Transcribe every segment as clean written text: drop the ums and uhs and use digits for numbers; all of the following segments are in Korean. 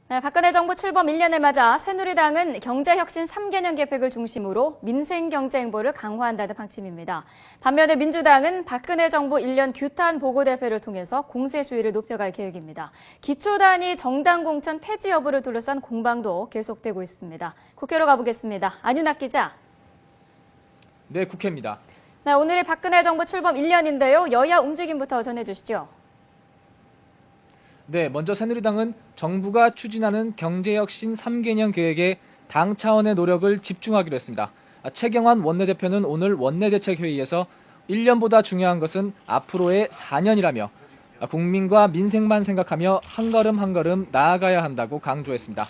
네, 박근혜 정부 출범 1년을 맞아 새누리당은 경제혁신 3개년 계획을 중심으로 민생경제 행보를 강화한다는 방침입니다. 반면에 민주당은 박근혜 정부 1년 규탄 보고대회를 통해서 공세 수위를 높여갈 계획입니다. 기초단위 정당 공천 폐지 여부를 둘러싼 공방도 계속되고 있습니다. 국회로 가보겠습니다. 안윤학 기자. 네, 국회입니다. 네, 오늘이 박근혜 정부 출범 1년인데요. 여야 움직임부터 전해주시죠. 네, 먼저 새누리당은 정부가 추진하는 경제혁신 3개년 계획에 당 차원의 노력을 집중하기로 했습니다. 최경환 원내대표는 오늘 원내대책회의에서 1년보다 중요한 것은 앞으로의 4년이라며 국민과 민생만 생각하며 한 걸음 한 걸음 나아가야 한다고 강조했습니다.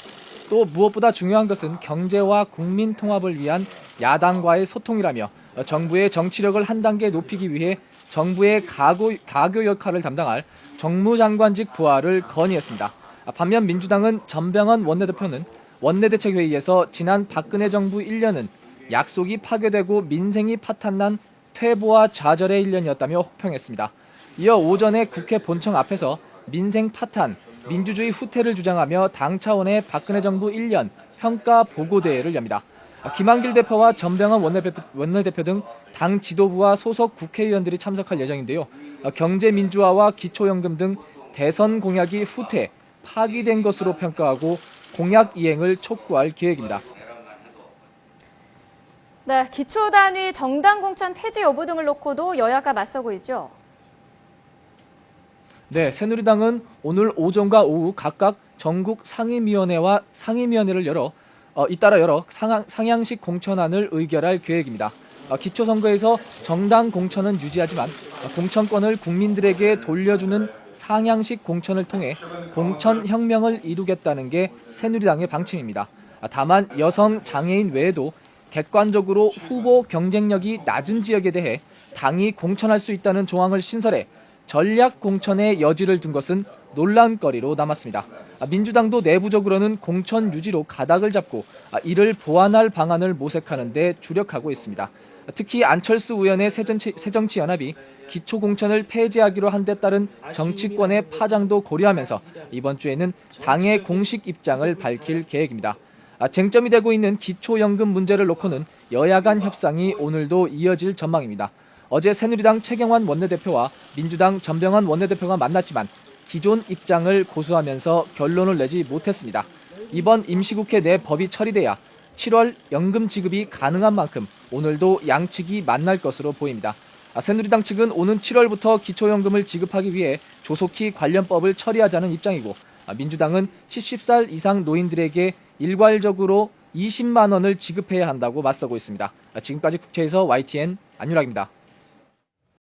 또 무엇보다 중요한 것은 경제와 국민 통합을 위한 야당과의 소통이라며 정부의 정치력을 한 단계 높이기 위해 정부의 가교 역할을 담당할 정무장관직 부하를 건의했습니다. 반면 민주당은 전병헌 원내대표는 원내대책회의에서 지난 박근혜 정부 1년은 약속이 파괴되고 민생이 파탄난 퇴보와 좌절의 1년이었다며 혹평했습니다. 이어 오전에 국회 본청 앞에서 민생 파탄, 민주주의 후퇴를 주장하며 당 차원의 박근혜 정부 1년 평가 보고대회를 엽니다. 김한길 대표와 전병헌 원내대표 등 당 지도부와 소속 국회의원들이 참석할 예정인데요. 경제민주화와 기초연금 등 대선 공약이 후퇴, 파기된 것으로 평가하고 공약 이행을 촉구할 계획입니다. 네, 기초단위 정당 공천 폐지 여부 등을 놓고도 여야가 맞서고 있죠. 네, 새누리당은 오늘 오전과 오후 각각 전국 상임위원회와 상임위원회를 잇따라 열어 상향식 공천안을 의결할 계획입니다. 기초선거에서 정당 공천은 유지하지만 공천권을 국민들에게 돌려주는 상향식 공천을 통해 공천혁명을 이루겠다는 게 새누리당의 방침입니다. 다만 여성, 장애인 외에도 객관적으로 후보 경쟁력이 낮은 지역에 대해 당이 공천할 수 있다는 조항을 신설해 전략 공천의 여지를 둔 것은 논란거리로 남았습니다. 민주당도 내부적으로는 공천 유지로 가닥을 잡고 이를 보완할 방안을 모색하는 데 주력하고 있습니다. 특히 안철수 의원의 새정치연합이 기초공천을 폐지하기로 한 데 따른 정치권의 파장도 고려하면서 이번 주에는 당의 공식 입장을 밝힐 계획입니다. 쟁점이 되고 있는 기초연금 문제를 놓고는 여야 간 협상이 오늘도 이어질 전망입니다. 어제 새누리당 최경환 원내대표와 민주당 전병헌 원내대표가 만났지만 기존 입장을 고수하면서 결론을 내지 못했습니다. 이번 임시국회 내 법이 처리돼야 7월 연금 지급이 가능한 만큼 오늘도 양측이 만날 것으로 보입니다. 새누리당 측은 오는 7월부터 기초연금을 지급하기 위해 조속히 관련법을 처리하자는 입장이고 민주당은 70살 이상 노인들에게 일괄적으로 20만 원을 지급해야 한다고 맞서고 있습니다. 지금까지 국회에서 YTN 안윤학입니다.